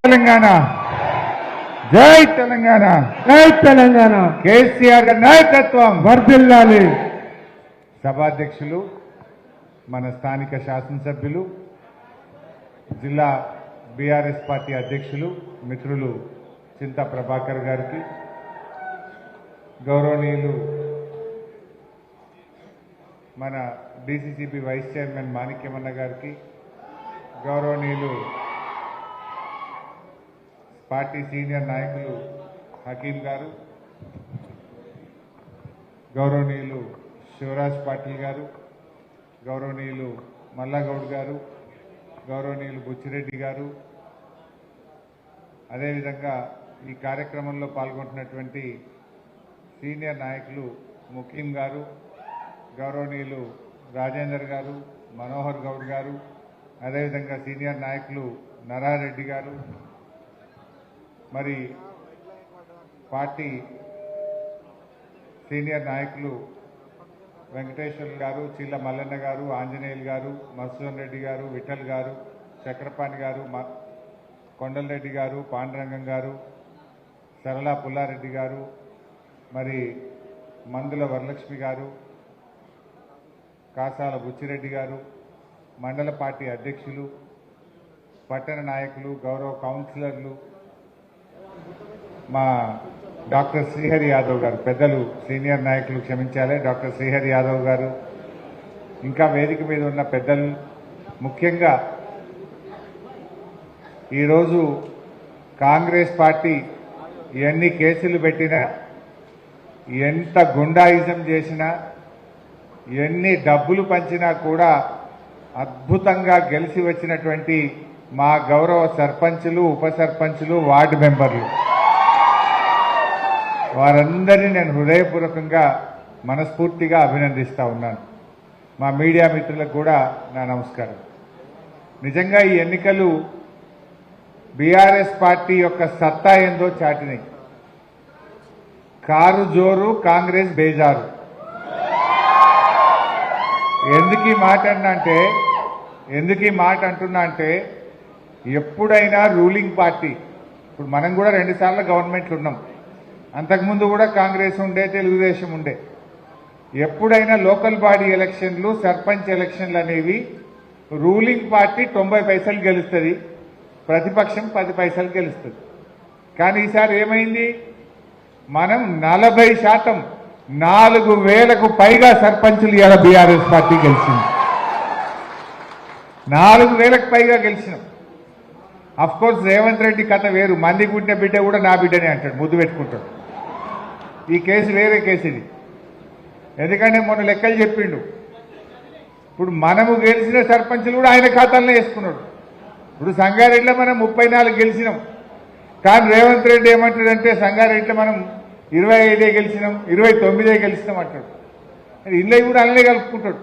తెలంగాణ జై తెలంగాణ జై తెలంగాణ కేసీఆర్ నాయకత్వం వర్ధిల్లాలి. సభాధ్యక్షులు, మన స్థానిక శాసనసభ్యులు, జిల్లా బీఆర్ఎస్ పార్టీ అధ్యక్షులు మిత్రులు చింతా ప్రభాకర్ గారికి, గౌరవనీయులు మన డీసీసీబీ వైస్ చైర్మన్ మాణిక్యమన్న గారికి, గౌరవనీయులు పార్టీ సీనియర్ నాయకులు హకీం గారు, గౌరవనీయులు శివరాజ్ పాటిల్ గారు, గౌరవనీయులు మల్లాగౌడ్ గారు, గౌరవనీయులు బుచ్చిరెడ్డి గారు, అదేవిధంగా ఈ కార్యక్రమంలో పాల్గొంటున్నటువంటి సీనియర్ నాయకులు ముకీం గారు, గౌరవనీయులు రాజేందర్ గారు, మనోహర్ గౌడ్ గారు, అదేవిధంగా సీనియర్ నాయకులు నరారెడ్డి గారు, మరి పార్టీ సీనియర్ నాయకులు వెంకటేశ్వర్ గారు, చిల్ల మల్లన్న గారు, ఆంజనేయులు గారు, మధుసూదన్ రెడ్డి గారు, విఠల్ గారు, చక్రపాణి గారు, కొండలరెడ్డి గారు, పాండురంగం గారు, సరళ పుల్లారెడ్డి గారు, మరి మందుల వరలక్ష్మి గారు, కాసాల బుచ్చిరెడ్డి గారు, మండల పార్టీ అధ్యక్షులు, పట్టణ నాయకులు, గౌరవ కౌన్సిలర్లు, మా డాక్టర్ శ్రీహరి యాదవ్ గారు, పెద్దలు సీనియర్ నాయకులు క్షమించాలి, డాక్టర్ శ్రీహరి యాదవ్ గారు, ఇంకా వేదిక మీద ఉన్న పెద్దలు, ముఖ్యంగా ఈరోజు కాంగ్రెస్ పార్టీ ఎన్ని కేసులు పెట్టినా, ఎంత గుండాయిజం చేసినా, ఎన్ని డబ్బులు పంచినా కూడా అద్భుతంగా గెలిచి వచ్చినటువంటి మా గౌరవ సర్పంచులు, ఉప సర్పంచులు, వార్డు మెంబర్లు, వారందరినీ నేను హృదయపూర్వకంగా మనస్ఫూర్తిగా అభినందిస్తా ఉన్నాను. మా మీడియా మిత్రులకు కూడా నా నమస్కారం. నిజంగా ఈ ఎన్నికలు బీఆర్ఎస్ పార్టీ యొక్క సత్తా ఏందో చాటినాయి. కారు జోరు, కాంగ్రెస్ బేజారు. ఎందుకు ఈ మాట అంటున్నా అంటే ఎప్పుడైనా రూలింగ్ పార్టీ, ఇప్పుడు మనం కూడా 2 సార్లు గవర్నమెంట్లు ఉన్నాం, అంతకుముందు కూడా కాంగ్రెస్ ఉండే, తెలుగుదేశం ఉండే. ఎప్పుడైనా లోకల్ బాడీ ఎలక్షన్లు, సర్పంచ్ ఎలక్షన్లు అనేవి రూలింగ్ పార్టీ 90 పైసలు గెలుస్తుంది, ప్రతిపక్షం 10 పైసలు గెలుస్తుంది. కానీ ఈసారి ఏమైంది, మనం 40%, 4,000కు పైగా సర్పంచులు ఇవాళ బీఆర్ఎస్ పార్టీ గెలిచింది. 4,000కు పైగా గెలిచినాం. అఫ్కోర్స్ రేవంత్ రెడ్డి కథ వేరు, మంది పుట్టిన బిడ్డ కూడా నా బిడ్డనే అంటాడు, ముద్దు పెట్టుకుంటాడు. ఈ కేసు వేరే కేసు ఇది. ఎందుకంటే మొన్న లెక్కలు చెప్పిండు. ఇప్పుడు మనము గెలిచిన సర్పంచులు కూడా ఆయన ఖాతాలోనే వేసుకున్నాడు. ఇప్పుడు సంగారెడ్డిలో మనం 34 గెలిచినాం, కానీ రేవంత్ రెడ్డి ఏమంటాడంటే సంగారెడ్డిలో మనం 25 గెలిచినాం, 29 గెలిచినాం అంటాడు. ఇళ్ళవి కూడా అలానే కలుపుకుంటాడు.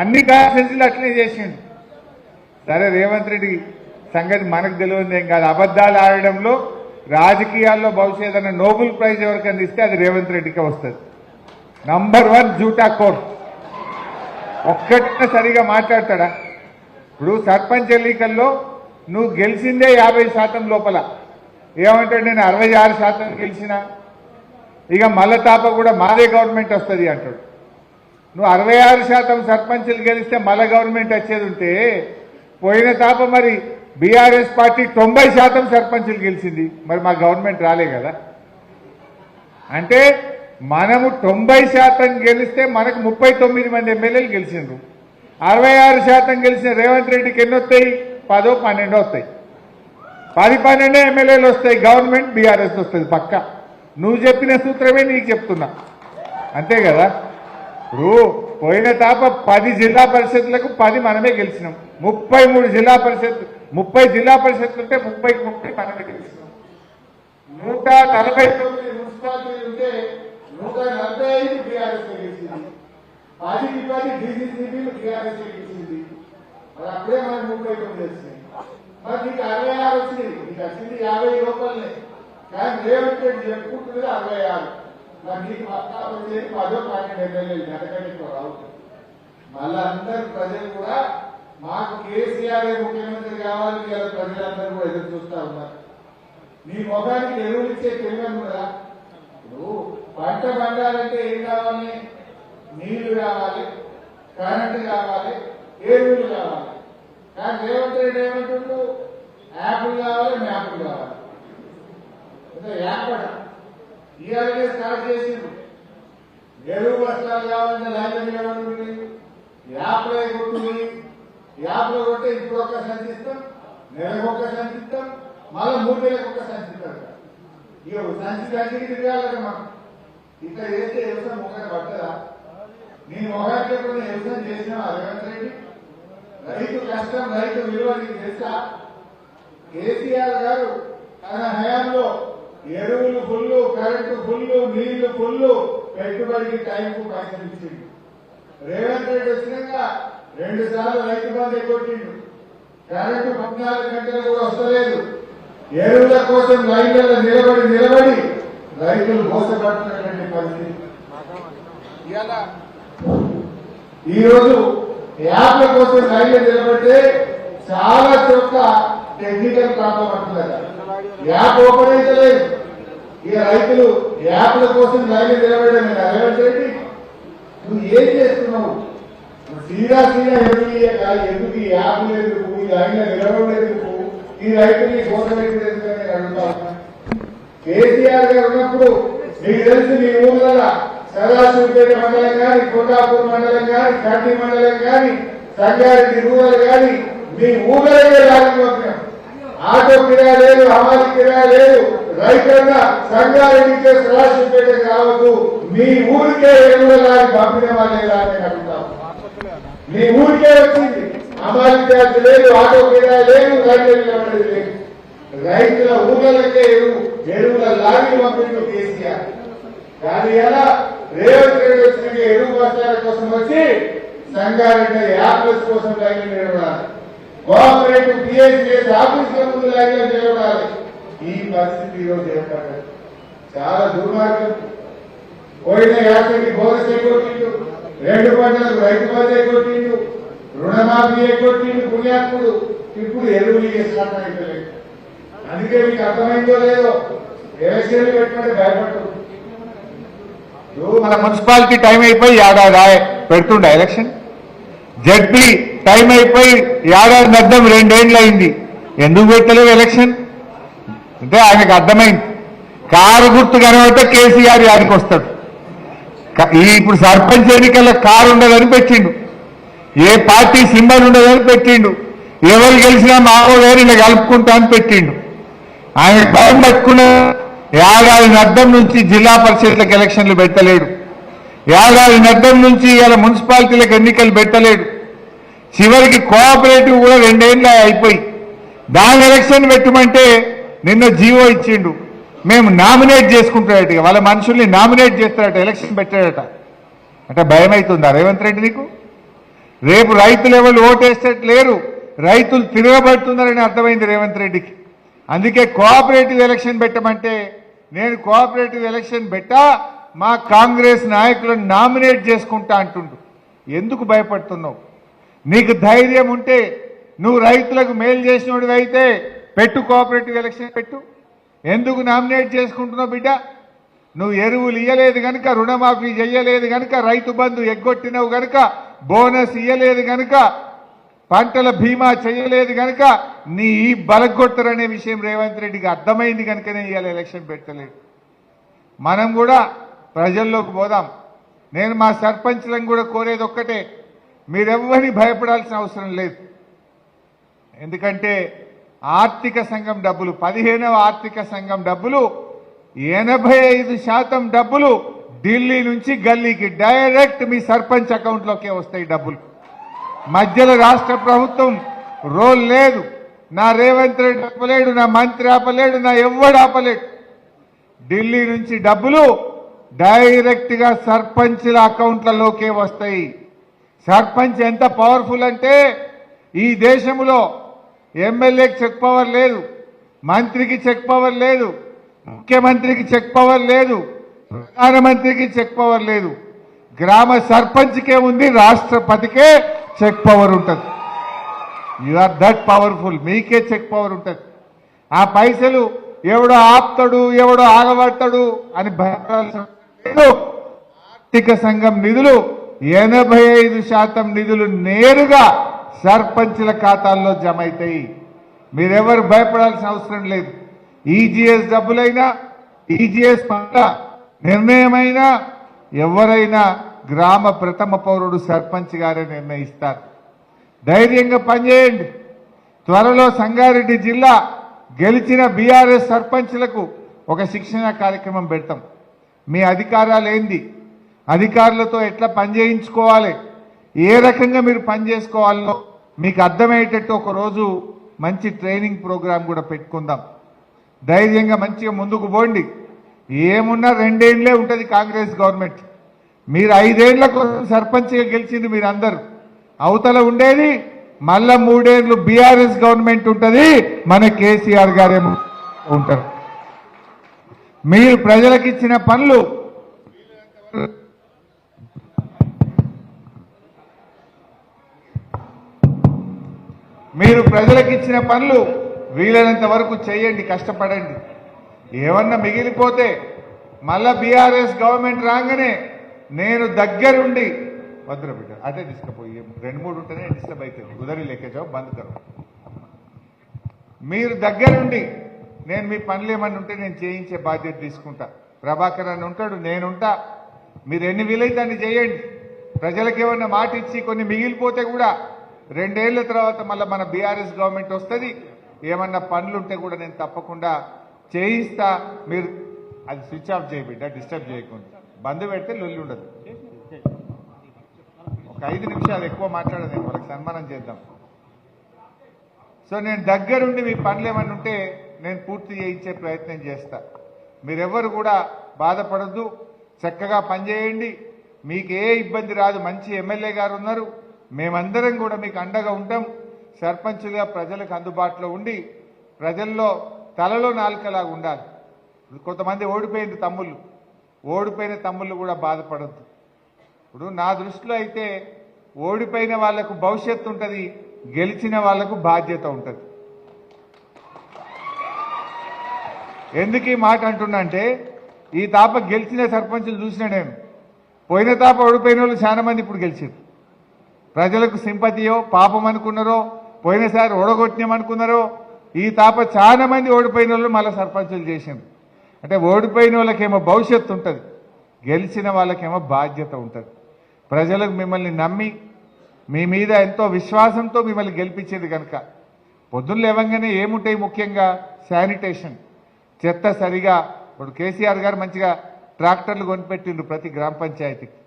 అన్ని కాన్స్టిట్యూన్సీలు అట్లనే చేసిండు. సరే, రేవంత్ రెడ్డి సంగతి మనకు తెలియదు ఏం కాదు. అబద్దాలు ఆడడంలో రాజకీయాల్లో భవిష్యత్ అన్న నోబెల్ ప్రైజ్ ఎవరికైనా ఇస్తే అది రేవంత్ రెడ్డికే వస్తుంది. నంబర్ 1 జూటా కోర్. ఒక్కటే సరిగా మాట్లాడతాడా? ఇప్పుడు సర్పంచ్ ఎన్నికల్లో నువ్వు గెలిచిందే 50% లోపల, ఏమంటాడు, నేను 66% గెలిచినా, ఇక మళ్ళా తాప కూడా మాదే గవర్నమెంట్ వస్తుంది అంటాడు. నువ్వు 66% సర్పంచులు గెలిస్తే మళ్ళా గవర్నమెంట్ వచ్చేది ఉంటే, పోయిన తాప మరి బీఆర్ఎస్ పార్టీ 90% సర్పంచులు గెలిచింది, మరి మా గవర్నమెంట్ రాలే కదా. అంటే మనము 90% గెలిస్తే మనకు 39 మంది ఎమ్మెల్యేలు గెలిచిండ్రు. 66% గెలిచిన రేవంత్ రెడ్డికి ఎన్ని వస్తాయి? 10, 12 వస్తాయి. 10, 12 ఎమ్మెల్యేలు వస్తాయి. గవర్నమెంట్ బీఆర్ఎస్ వస్తుంది పక్క. నువ్వు చెప్పిన సూత్రమే నీకు చెప్తున్నా, అంతే కదా. ఇప్పుడు పోయిన తాప 10 జిల్లా పరిషత్లకు 10 మనమే గెలిచినాం. 33 జిల్లా పరిషత్, 30 జిల్లా పరిషత్లు ఉంటే 30 మనమే గెలిచినాం. 149 మున్సిపాలిటీలు ఉంటే 145 బీఆర్ఎస్ గెలిచింది. 10 డీసీసీబీలు బీఆర్ఎస్ గెలిచింది. అది అప్పుడే మనకు 39 వచ్చినాయి. మరి నీకు 66 వచ్చినాయి. నీకు వచ్చింది 50 లోపలనే, కానీ రేవంత్ రెడ్డి చెప్పుకుంటున్నది 66. మరి నీకు 10, 12 ఎమ్మెల్యేలు అంతకంటే ఎక్కువ రావు. మళ్ళా అందరు ప్రజలు కూడా మాకు కేసీఆర్ ముఖ్యమంత్రి కావాలని ఇలా ప్రజలందరూ కూడా ఎదురు చూస్తా ఉన్నారు. నీ ముఖానికి ఎరువులు ఇచ్చే తెలియదు కూడా. ఇప్పుడు పంట పండాలంటే ఏం కావాలి? నీళ్లు కావాలి, కరెంటు కావాలి, ఎరువులు కావాలి. కానీ రేవంత్ రెడ్డి ఏమంటుండు? యాప్లు కావాలి, మ్యాప్లు కావాలి. యాపడ ఇవాళ స్టార్ట్ చేసిండ్రు. ఎరువు బస్తాలు కావాలంటే లైన్ నిలబడి యాప్లో కొట్టుంది. యాప్లో కొట్టే ఇప్పుడు ఒక సంచిస్తాం, నెలకు ఒక సంచిస్తాం, మళ్ళీ 3 నెలలకు ఒక సంచిస్తాం. ఇక సంచికి తిరగాలి మనం. ఇట్లా చేస్తే వ్యవసాయం ఒకటి పట్టదా? నేను మొగానికి ఎప్పుడు వ్యవసాయం చేసినా రేవంత్ రెడ్డి? రైతు కష్టం, రైతు విలువ నీకు తెలుసా? కేసీఆర్ గారు తన హయాంలో ఎరువులు ఫుల్లు, కరెంటు ఫుల్లు, నీళ్లు ఫుల్లు, పెట్టుబడికి టైంకు పైసలు ఇచ్చిండు. రేవంత్ రెడ్డి వచ్చినాక 2 సార్లు రైతు బంధు ఎగ్గొట్టిండు. కరెంటు 14 గంటలు కూడా వస్తలేదు. ఎరువుల కోసం లైన్లలో నిలబడి రైతులు మోసపడుతున్నటువంటి పరిస్థితి. ఈరోజు యాప్ల కోసం లైన్లో నిలబడితే చాలా చోట్ల టెక్నికల్ ప్రాబ్లం అంటున్నారు. యాప్ ఓపెన్ అయితే లేదు. ఇక రైతులు యాప్ల కోసం లైన్లో నిలబడమే. రేవంత్ రెడ్డి నువ్వు ఏం చేస్తున్నావు? సీదా ఎరువు ఎందుకు? ఈ యాప్లు ఎందుకు? ఈ లైన్లో నిలబడేందుకు? ఈ రైతుని కోసం ఎందుకు నేను అడుగుతా ఉన్నా. కేసీఆర్ గారు ఉన్నప్పుడు మీకు తెలుసు, మీ ఊర్ల సదాశివపేట మండలం కానీ, కొండాపూర్ మండలం కానీ, కంటి మండలం కానీ, సంగారెడ్డి రూరల్ కానీ మీ ఊళ్ళకే లాగి పంపినాం. ఆటో కిరాయి లేదు, హమాలి కిరాయి లేదు. రైతన్న సంగారెడ్డికే సదాశివపేటకి రావద్దు, మీ ఊరికే ఎరువుల లాగి పంపిన వాళ్ళేలా అని అడుగుతాం. మీ ఊరికే వచ్చింది. హమాలి కిరాయి లేదు, ఆటో కిరాయి లేదు, రైతులు లేదు. రైతుల ఊళ్ళకే ఎరువుల లాగి పంపిండు కేసీఆర్. కానీ ఎలా రేవంత్ రెడ్డి వచ్చిన ఎరువు బస్తాల కోసం వచ్చి సంగారెడ్డి యాప్లెస్ కోసం లైన్లు నిలబడాలి. కోఆపరేటివ్ పిఎస్సిఎస్ ఆఫీసుల ముందు లైన్లో నిలబడాలి. ఈ పరిస్థితి ఈరోజు ఏర్పడ్డది. చాలా దుర్మార్గం. పోయిన యాత్రకి బోనస్ ఎగ్గొట్టిండు, 2 పంటలకు రైతు బంధు ఎగ్గొట్టిండు, రుణమాఫీ ఎగ్గొట్టిండు పుణ్యాత్ముడు. ఇప్పుడు ఎరువులు చేస్తున్నట్టు అయిపోలేదు. అందుకే మీకు అర్థమైందో లేదో, ఎలక్షన్లు పెట్టమంటే భయపడుతుంది. మన మున్సిపాలిటీ టైం అయిపోయి ఏడాది పెడుతుండే ఎలక్షన్. జడ్పీ టైం అయిపోయి ఏడాది నద్దం 2 ఏళ్ళు అయింది. ఎందుకు పెట్టలేవు ఎలక్షన్ అంటే ఆయనకు అర్థమైంది. కారు గుర్తు కనబడితే కేసీఆర్ యాడికి వస్తాడు. ఇప్పుడు సర్పంచ్ ఎన్నికల్లో కారు ఉండదని పెట్టిండు, ఏ పార్టీ సింబల్ ఉండదని పెట్టిండు, ఎవరు గెలిచినా మావో గారు ఇలా కలుపుకుంటా అని పెట్టిండు. ఆయన భయం పట్టుకున్న ఏడాది నద్దం నుంచి జిల్లా పరిషత్లకు ఎలక్షన్లు పెట్టలేడు. ఏడాది నద్దం నుంచి ఇలా మున్సిపాలిటీలకు ఎన్నికలు పెట్టలేడు. చివరికి కోఆపరేటివ్ కూడా 2 ఏళ్ళు అయిపోయి దాని ఎలక్షన్ పెట్టమంటే నిన్న జీవో ఇచ్చిండు. మేము నామినేట్ చేసుకుంటాడట, వాళ్ళ మనుషుల్ని నామినేట్ చేస్తాడట, ఎలక్షన్ పెట్టాడట. అంటే భయం అవుతుందా రేవంత్ రెడ్డి నీకు? రేపు రైతులు ఎవరు ఓటేసేట లేరు, రైతులు తిరగబడుతున్నారని అర్థమైంది రేవంత్ రెడ్డికి. అందుకే కోఆపరేటివ్ ఎలక్షన్ పెట్టమంటే నేను కోఆపరేటివ్ ఎలక్షన్ పెట్టా, మా కాంగ్రెస్ నాయకులను నామినేట్ చేసుకుంటా అంటుండు. ఎందుకు భయపడుతున్నావు? నీకు ధైర్యం ఉంటే నువ్వు రైతులకు మేలు చేసినోడివి అయితే పెట్టు, కోఆపరేటివ్ ఎలక్షన్ పెట్టు. ఎందుకు నామినేట్ చేసుకుంటున్నావు బిడ్డ? నువ్వు ఎరువులు ఇయ్యలేదు కనుక, రుణమాఫీ చెయ్యలేదు కనుక, రైతు బంధు ఎగ్గొట్టినవు కనుక, బోనస్ ఇయ్యలేదు కనుక, పంటల బీమా చేయలేదు కనుక నీ ఈ బలగొట్టరనే విషయం రేవంత్ రెడ్డికి అర్థమైంది కనుకనే ఇవాళ ఎలక్షన్ పెట్టలేదు. మనం కూడా ప్రజల్లోకి పోదాం. నేను మా సర్పంచ్లను కూడా కోరేది ఒక్కటే, మీరెవ్వరిని భయపడాల్సిన అవసరం లేదు. ఎందుకంటే ఆర్థిక సంఘం డబ్బులు, 15వ ఆర్థిక సంఘం డబ్బులు 85% డబ్బులు ఢిల్లీ నుంచి గల్లీకి డైరెక్ట్ మీ సర్పంచ్ అకౌంట్లోకే వస్తాయి డబ్బులు. మధ్యలో రాష్ట్ర ప్రభుత్వం రోల్ లేదు. నా రేవంత్ రెడ్డి ఆపలేడు, నా మంత్రి ఆపలేడు, నా ఎవ్వడు ఆపలేడు. ఢిల్లీ నుంచి డబ్బులు డైరెక్ట్ గా సర్పంచ్ల అకౌంట్లలోకే వస్తాయి. సర్పంచ్ ఎంత పవర్ఫుల్ అంటే ఈ దేశంలో ఎమ్మెల్యేకి చెక్ పవర్ లేదు, మంత్రికి చెక్ పవర్ లేదు, ముఖ్యమంత్రికి చెక్ పవర్ లేదు, ప్రధానమంత్రికి చెక్ పవర్ లేదు. గ్రామ సర్పంచ్కే ఉంది, రాష్ట్రపతికే చెక్ పవర్ ఉంటుంది. You are that powerful. మీకే చెక్ పవర్ ఉంటుంది. ఆ పైసలు ఎవడో ఆపుతాడు, ఎవడో ఆగబడతాడు అని భయపడాల్సిన లేదు. ఆర్థిక సంఘం నిధులు 85% నిధులు నేరుగా సర్పంచుల ఖాతాల్లో జమ అవుతాయి. మీరెవరు భయపడాల్సిన అవసరం లేదు. ఈజీఎస్ డబ్బులైనా, ఈజీఎస్ పట్ల నిర్ణయమైనా ఎవరైనా గ్రామ ప్రథమ పౌరుడు సర్పంచ్ గారే నిర్ణయిస్తారు. ధైర్యంగా పనిచేయండి. త్వరలో సంగారెడ్డి జిల్లా గెలిచిన బీఆర్ఎస్ సర్పంచ్లకు ఒక శిక్షణ కార్యక్రమం పెడతాం. మీ అధికారాలు ఏంది, అధికారులతో ఎట్లా పనిచేయించుకోవాలి, ఏ రకంగా మీరు పనిచేసుకోవాలో మీకు అర్థమయ్యేటట్టు ఒకరోజు మంచి ట్రైనింగ్ ప్రోగ్రాం కూడా పెట్టుకుందాం. ధైర్యంగా మంచిగా ముందుకు పోండి. ఏమున్నా 2 ఏళ్లే ఉంటుంది కాంగ్రెస్ గవర్నమెంట్. మీరు 5 ఏళ్ల కోసం సర్పంచ్గా గెలిచింది మీరందరూ. అవతల ఉండేది మళ్ళా 3 ఏళ్లు బీఆర్ఎస్ గవర్నమెంట్ ఉంటుంది, మన కేసీఆర్ గారే ఉంటారు. మీరు ప్రజలకు ఇచ్చిన పనులు వీలైనంత వరకు చేయండి, కష్టపడండి. ఏమన్నా మిగిలిపోతే మళ్ళా బీఆర్ఎస్ గవర్నమెంట్ రాగానే నేను దగ్గరుండి వద్దురా బిడ్డ అదే తీసుకుపోయి 2-3 ఉంటేనే డిస్టర్బ్ అవుతుంది. ఉదరి లెక్కేజావు బంద్ కరు. మీరు దగ్గరుండి నేను మీ పనులు ఏమన్నా ఉంటే నేను చేయించే బాధ్యత తీసుకుంటా. ప్రభాకర్ అని ఉంటాడు, నేనుంటా. మీరు ఎన్ని వీలైతే అన్ని చేయండి. ప్రజలకు ఏమన్నా మాట ఇచ్చి కొన్ని మిగిలిపోతే కూడా 2 ఏళ్ల తర్వాత మళ్ళీ మన బీఆర్ఎస్ గవర్నమెంట్ వస్తుంది. ఏమన్నా పనులుంటే కూడా నేను తప్పకుండా చేయిస్తా. మీరు అది స్విచ్ ఆఫ్ చేయబిడ్డ, డిస్టర్బ్ చేయకుండా. బంద్ పెడితే లొల్లి ఉండదు. ఒక 5 నిమిషాలు ఎక్కువ మాట్లాడదు, వాళ్ళకి సన్మానం చేద్దాం. సో నేను దగ్గరుండి మీ పనులు ఏమన్నా ఉంటే నేను పూర్తి చేయించే ప్రయత్నం చేస్తా. మీరెవ్వరు కూడా బాధపడద్దు, చక్కగా పనిచేయండి. మీకు ఏ ఇబ్బంది రాదు. మంచి ఎమ్మెల్యే గారు ఉన్నారు. మేమందరం కూడా మీకు అండగా ఉంటాం. సర్పంచ్గా ప్రజలకు అందుబాటులో ఉండి ప్రజల్లో తలలో నాలుకలాగా ఉండాలి. కొంతమంది ఓడిపోయిన తమ్ముళ్ళు కూడా బాధపడద్దు. ఇప్పుడు నా దృష్టిలో అయితే ఓడిపోయిన వాళ్లకు భవిష్యత్తు ఉంటుంది, గెలిచిన వాళ్లకు బాధ్యత ఉంటుంది. ఎందుకు ఈ మాట అంటున్నా అంటే ఈ తాప గెలిచిన సర్పంచులు చూసిన నేను. పోయిన తాప ఓడిపోయిన వాళ్ళు చాలా మంది ఇప్పుడు గెలిచారు. ప్రజలకు సింపతియో పాపం అనుకున్నారో, పోయినసారి ఓడగొట్టినామనుకున్నారో, ఈ తాప చాలా మంది ఓడిపోయిన వాళ్ళు మళ్ళీ సర్పంచులు చేసింది. అంటే ఓడిపోయిన వాళ్ళకేమో భవిష్యత్తు ఉంటుంది, గెలిచిన వాళ్ళకేమో బాధ్యత ఉంటుంది. ప్రజలకు మిమ్మల్ని నమ్మి మీ మీద ఎంతో విశ్వాసంతో మిమ్మల్ని గెలిపించేది కనుక పొద్దున్న లేవంగానే ఏముంటాయి, ముఖ్యంగా శానిటేషన్, చెత్త సరిగా. ఇప్పుడు కేసీఆర్ గారు మంచిగా ట్రాక్టర్లు కొనిపెట్టిండ్రు ప్రతి గ్రామ పంచాయతీకి.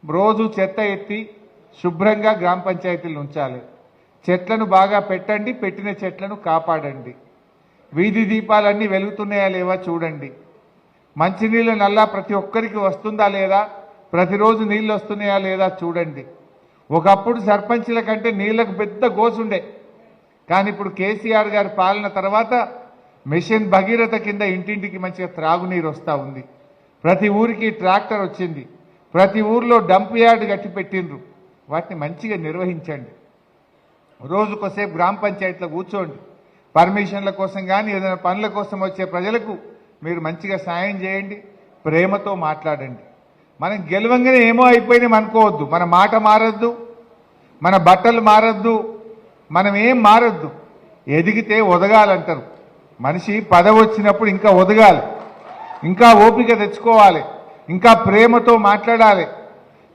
రోజు చెత్త ఎత్తి శుభ్రంగా గ్రామ పంచాయతీలు ఉంచాలి. చెట్లను బాగా పెట్టండి, పెట్టిన చెట్లను కాపాడండి. వీధి దీపాలన్నీ వెలుగుతున్నాయా లేవా చూడండి. మంచినీళ్ళ నల్లా ప్రతి ఒక్కరికి వస్తుందా లేదా, ప్రతిరోజు నీళ్ళు వస్తున్నాయా లేదా చూడండి. ఒకప్పుడు సర్పంచ్ల కంటే నీళ్లకు పెద్ద గోసుండే, కానీ ఇప్పుడు కేసీఆర్ గారి పాలన తర్వాత మిషన్ భగీరథ కింద ఇంటింటికి మంచిగా త్రాగునీరు వస్తూ ఉంది. ప్రతి ఊరికి ట్రాక్టర్ వచ్చింది. ప్రతి ఊర్లో డంప్ యార్డ్ కట్టి పెట్టిండ్రు. వాటిని మంచిగా నిర్వహించండి. రోజుకోసేపు గ్రామ పంచాయతీలో కూర్చోండి. పర్మిషన్ల కోసం కానీ ఏదైనా పనుల కోసం వచ్చే ప్రజలకు మీరు మంచిగా సాయం చేయండి, ప్రేమతో మాట్లాడండి. మనం గెలవంగానే ఏమో అయిపోయినాం అనుకోవద్దు. మన మాట మారద్దు, మన బట్టలు మారద్దు, మనం ఏం మారద్దు. ఎదిగితే ఒదగాలంటారు. మనిషి పదవి వచ్చినప్పుడు ఇంకా ఒదగాలి, ఇంకా ఓపిక తెచ్చుకోవాలి, ఇంకా ప్రేమతో మాట్లాడాలి.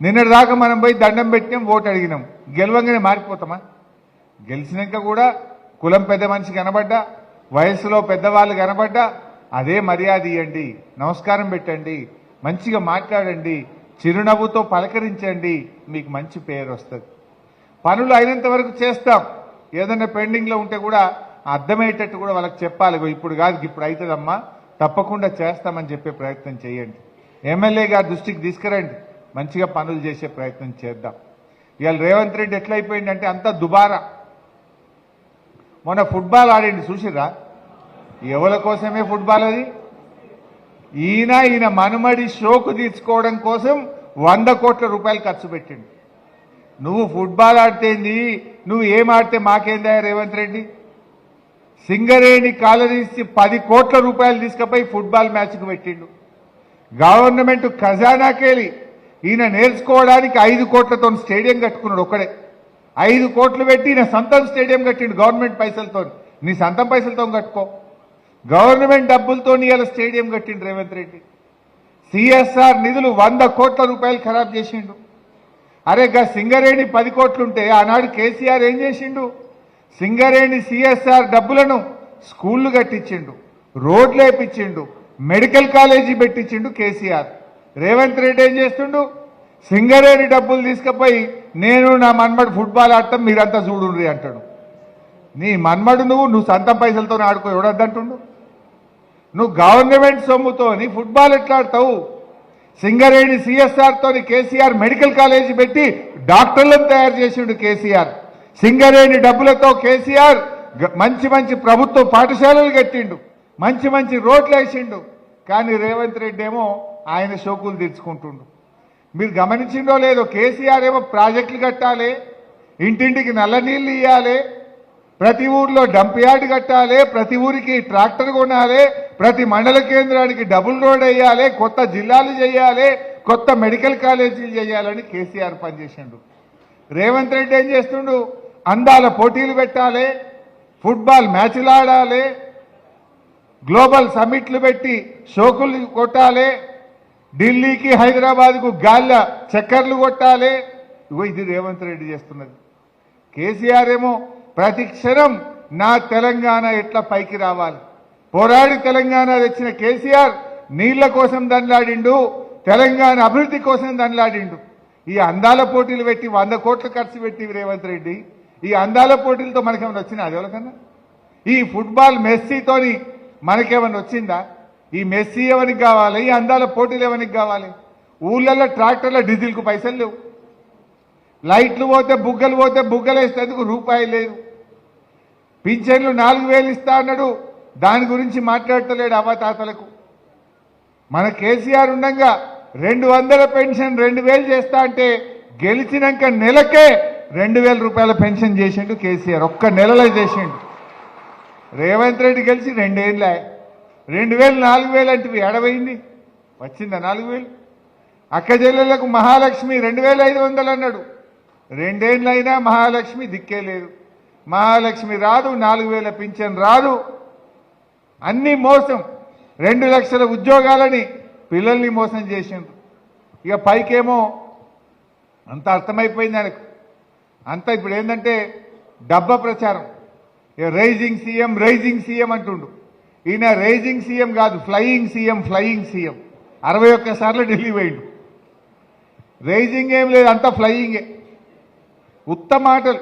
నిన్నటిదాకా మనం పోయి దండం పెట్టినాం, ఓటు అడిగినాం, గెలవంగానే మారిపోతామా? గెలిచినాక కూడా కులం పెద్ద మనిషి కనబడ్డా, వయసులో పెద్దవాళ్ళు కనబడ్డా అదే మర్యాద ఇవ్వండి, నమస్కారం పెట్టండి, మంచిగా మాట్లాడండి, చిరునవ్వుతో పలకరించండి. మీకు మంచి పేరు వస్తుంది. పనులు అయినంత వరకు చేస్తాం. ఏదైనా పెండింగ్లో ఉంటే కూడా అర్థమయ్యేటట్టు కూడా వాళ్ళకి చెప్పాలి. ఇప్పుడు కాదు, ఇప్పుడు అవుతుందమ్మా, తప్పకుండా చేస్తామని చెప్పే ప్రయత్నం చేయండి. ఎమ్మెల్యే గారి దృష్టికి తీసుకురండి, మంచిగా పనులు చేసే ప్రయత్నం చేద్దాం. ఇవాళ రేవంత్ రెడ్డి ఎట్లయిపోయిందంటే అంతా దుబారా. మొన్న ఫుట్బాల్ ఆడింది చూసిర్రా? ఎవరి కోసమే ఫుట్బాల్ అది? ఈయన మనుమడి షోకు తీర్చుకోవడం కోసం 100 కోట్ల రూపాయలు ఖర్చు పెట్టిండు. నువ్వు ఫుట్బాల్ ఆడితేంది, నువ్వు ఏం ఆడితే మాకేందా రేవంత్ రెడ్డి? సింగరేణి కాలనీస్ 10 కోట్ల రూపాయలు తీసుకుపోయి ఫుట్బాల్ మ్యాచ్కు పెట్టిండు. గవర్నమెంట్ ఖజానాకెళ్ళి ఈయన నేర్చుకోవడానికి 5 కోట్లతో స్టేడియం కట్టుకున్నాడు ఒక్కడే. 5 కోట్లు పెట్టి ఈయన సొంతం స్టేడియం కట్టిండు గవర్నమెంట్ పైసలతో. నీ సొంతం పైసలతో కట్టుకో. గవర్నమెంట్ డబ్బులతో ఇలా స్టేడియం కట్టిండు రేవంత్ రెడ్డి. సిఎస్ఆర్ నిధులు 100 కోట్ల రూపాయలు ఖరాబ్ చేసిండు. అరే గా సింగరేణి 10 కోట్లుంటే ఆనాడు కేసీఆర్ ఏం చేసిండు? సింగరేణి సిఎస్ఆర్ డబ్బులను స్కూళ్లు కట్టించిండు, రోడ్లు వేపించిండు, మెడికల్ కాలేజీ పెట్టించిండు కేసీఆర్. రేవంత్ రెడ్డి ఏం చేస్తుండు? సింగరేణి డబ్బులు తీసుకుపోయి నేను నా మన్మడు ఫుట్బాల్ ఆడటం మీరంతా చూడుండ్రి అంటాడు. నీ మన్మడు నువ్వు సొంతం పైసలతో ఆడుకో, ఎవడద్దంటుండు? నువ్వు గవర్నమెంట్ సొమ్ముతోని ఫుట్బాల్ ఎట్లా ఆడతావు? సింగరేణి సిఎస్ఆర్ తోని కేసీఆర్ మెడికల్ కాలేజీ పెట్టి డాక్టర్లను తయారు చేసిండు కేసీఆర్. సింగరేణి డబ్బులతో కేసీఆర్ మంచి మంచి ప్రభుత్వ పాఠశాలలు కట్టిండు, మంచి మంచి రోడ్లు వేసిండు. కానీ రేవంత్ రెడ్డి ఏమో ఆయన షోకులు తీర్చుకుంటుండు. మీరు గమనించిండో లేదో, కేసీఆర్ ఏమో ప్రాజెక్టులు కట్టాలి, ఇంటింటికి నల్ల నీళ్లు ఇవ్వాలి, ప్రతి ఊర్లో డంప్ యార్డ్ కట్టాలి, ప్రతి ఊరికి ట్రాక్టర్ కొనాలి, ప్రతి మండల కేంద్రానికి డబుల్ రోడ్ వేయాలి, కొత్త జిల్లాలు చేయాలి, కొత్త మెడికల్ కాలేజీలు చేయాలని కేసీఆర్ పనిచేసిండు. రేవంత్ రెడ్డి ఏం చేస్తుండు? అందాల పోటీలు పెట్టాలి, ఫుట్బాల్ మ్యాచ్లు ఆడాలి, గ్లోబల్ సమ్మిట్లు పెట్టి షోకులు కొట్టాలి, ఢిల్లీకి హైదరాబాద్కు గాల్ల చక్కర్లు కొట్టాలి. ఇగో ఇది రేవంత్ రెడ్డి చేస్తున్నది. కేసీఆర్ ఏమో ప్రతి క్షణం నా తెలంగాణ ఎట్లా పైకి రావాలి, పోరాడి తెలంగాణ తెచ్చిన కేసీఆర్ నీళ్ల కోసం దండలాడిండు, తెలంగాణ అభివృద్ధి కోసం దండలాడిండు. ఈ అందాల పోటీలు పెట్టి 100 కోట్లు ఖర్చు పెట్టి రేవంత్ రెడ్డి, ఈ అందాల పోటీలతో మనకేమైనా వచ్చిందా? అది ఎవరికన్నా? ఈ ఫుట్బాల్ మెస్సీతోని మనకేమైనా వచ్చిందా? ఈ మెస్సీ ఎవరికి కావాలి? ఈ అందాల పోటీలు ఎవరికి కావాలి? ఊళ్ళల్లో ట్రాక్టర్ల డీజిల్కు పైసలు లేవు, లైట్లు పోతే బుగ్గలు వేసేందుకు రూపాయి లేదు, పింఛన్లు 4000 ఇస్తా అన్నాడు, దాని గురించి మాట్లాడతలేడు అవ్వతాతలకు. మన కేసీఆర్ ఉండగా 200 పెన్షన్ 2000 చేస్తా అంటే గెలిచినాక నెలకే 2000 రూపాయల పెన్షన్ చేసిండు కేసీఆర్. ఒక్క నెలలో చేసిండు. రేవంత్ రెడ్డి గెలిచి 2 ఏళ్ళే. 2000 4000 అంటే ఎడవైంది, వచ్చిందా 4000? అక్క చెల్లెళ్లకు మహాలక్ష్మి 2500 అన్నాడు. 2 ఏళ్ళైనా మహాలక్ష్మి దిక్కే లేదు. మహాలక్ష్మి రాదు, 4000 పింఛన్ రాదు, అన్ని మోసం. 2 లక్షల ఉద్యోగాలని పిల్లల్ని మోసం చేసిండ్రు. ఇక పైకేమో అంత అర్థమైపోయింది ఆయనకు. అంతా ఇప్పుడు ఏంటంటే డబ్బా ప్రచారం. రైజింగ్ సీఎం అంటుండు. ఈయన రైజింగ్ సీఎం కాదు, ఫ్లయింగ్ సీఎం. 61 సార్లు ఢిల్లీ పోయిండు. రైజింగ్ ఏం లేదు, అంతా ఫ్లయింగే. ఉత్తమ మాటలు.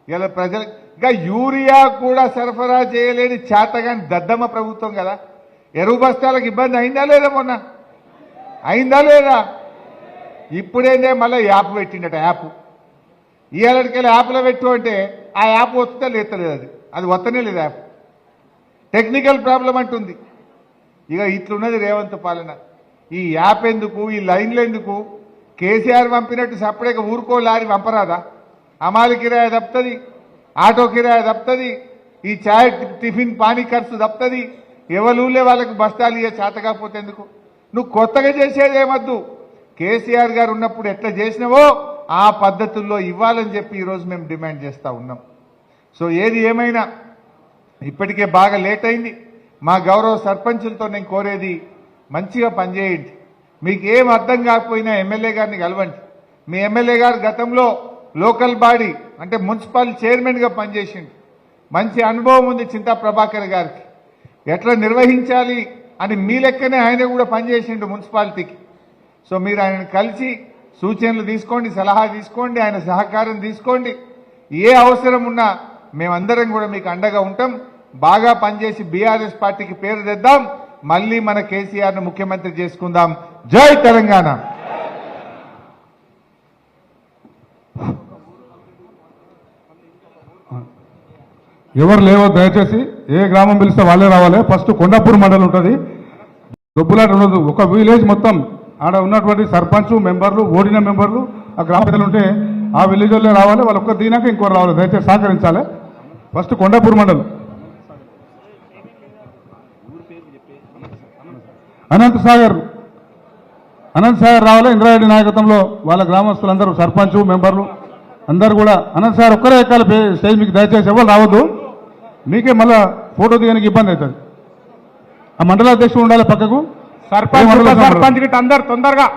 ఇలా ప్రజలు ఇంకా యూరియా కూడా సరఫరా చేయలేని చేతగాని దద్దమ్మ ప్రభుత్వం కదా. ఎరువు బస్తాలకు ఇబ్బంది అయిందా లేదా? మొన్న అయిందా లేదా? ఇప్పుడేందే మళ్ళీ యాప్ పెట్టిండట. యాప్ ఇవాళకెళ్ళి యాప్లో పెట్టు అంటే ఆ యాప్ వస్తుందా లేతలేదు, అది వస్తనే లేదు. యాప్ టెక్నికల్ ప్రాబ్లం అంటుంది. ఇక ఇట్లున్నది రేవంత్ పాలన. ఈ యాప్ ఎందుకు, ఈ లైన్లు ఎందుకు? కేసీఆర్ పంపినట్టు సపరేక ఊరుకో లారీ పంపరాదా? అమాలి కిరాయ తప్పుతుంది, ఆటో కిరాయ తప్పుతుంది, ఈ చాయ్ టిఫిన్ పానీ ఖర్చు తప్పుతుంది. ఎవరూళ్ళే వాళ్ళకు బస్తాలు ఇయ్య చేత కాకపోతే ఎందుకు? నువ్వు కొత్తగా చేసేది ఏమద్దు. కేసీఆర్ గారు ఉన్నప్పుడు ఎట్లా చేసినావో ఆ పద్ధతుల్లో ఇవ్వాలని చెప్పి ఈరోజు మేము డిమాండ్ చేస్తూ ఉన్నాం. సో ఏది ఏమైనా ఇప్పటికే బాగా లేట్ అయింది. మా గౌరవ సర్పంచులతో నేను కోరేది, మంచిగా పనిచేయండి. మీకు ఏం అర్థం కాకపోయినా ఎమ్మెల్యే గారిని కలవండి. మీ ఎమ్మెల్యే గారు గతంలో లోకల్ బాడీ అంటే మున్సిపల్ చైర్మన్గా పనిచేసిండు. మంచి అనుభవం ఉంది చింతా ప్రభాకర్ గారికి. ఎట్లా నిర్వహించాలి అని మీ లెక్కనే ఆయన కూడా పనిచేసిండు మున్సిపాలిటీకి. సో మీరు ఆయనను కలిసి సూచనలు తీసుకోండి, సలహా తీసుకోండి, ఆయన సహకారం తీసుకోండి. ఏ అవసరం ఉన్నా మేమందరం కూడా మీకు అండగా ఉంటాం. బాగా పనిచేసి బీఆర్ఎస్ పార్టీకి పేరు తెద్దాం. మళ్ళీ మన కేసీఆర్ను ముఖ్యమంత్రి చేసుకుందాం. జై తెలంగాణ. ఎవరు లేవో దయచేసి. ఏ గ్రామం పిలిస్తే వాళ్ళే రావాలి. ఫస్ట్ కొండాపూర్ మండలం ఉంటుంది, దొబ్బులాట ఉండదు. ఒక విలేజ్ మొత్తం ఆడ ఉన్నటువంటి సర్పంచ్ మెంబర్లు, ఓడిన మెంబర్లు, ఆ గ్రామ పెద్దలు ఉంటే ఆ విలేజ్ వాళ్ళే రావాలి, వాళ్ళు ఒక్కరు దిగినాక ఇంకోరు రావాలి. దయచేసి సహకరించాలి. ఫస్ట్ కొండాపూర్ మండలం అనంత్ సాగర్ రావాలి. ఇంద్రారెడ్డి నాయకత్వంలో వాళ్ళ గ్రామస్తులందరూ సర్పంచ్ మెంబర్లు అందరూ కూడా అనంత్ సాగర్ ఒక్కరే ఎక్కాలి స్టేజ్ మీకు. దయచేసి ఎవరు రావద్దు, మీకే మళ్ళా ఫోటో దిగడానికి ఇబ్బంది అవుతుంది. ఆ మండలాధ్యక్షుడు ఉండాలి పక్కకు. సర్పంచ్ గిట్ట అందరు తొందరగా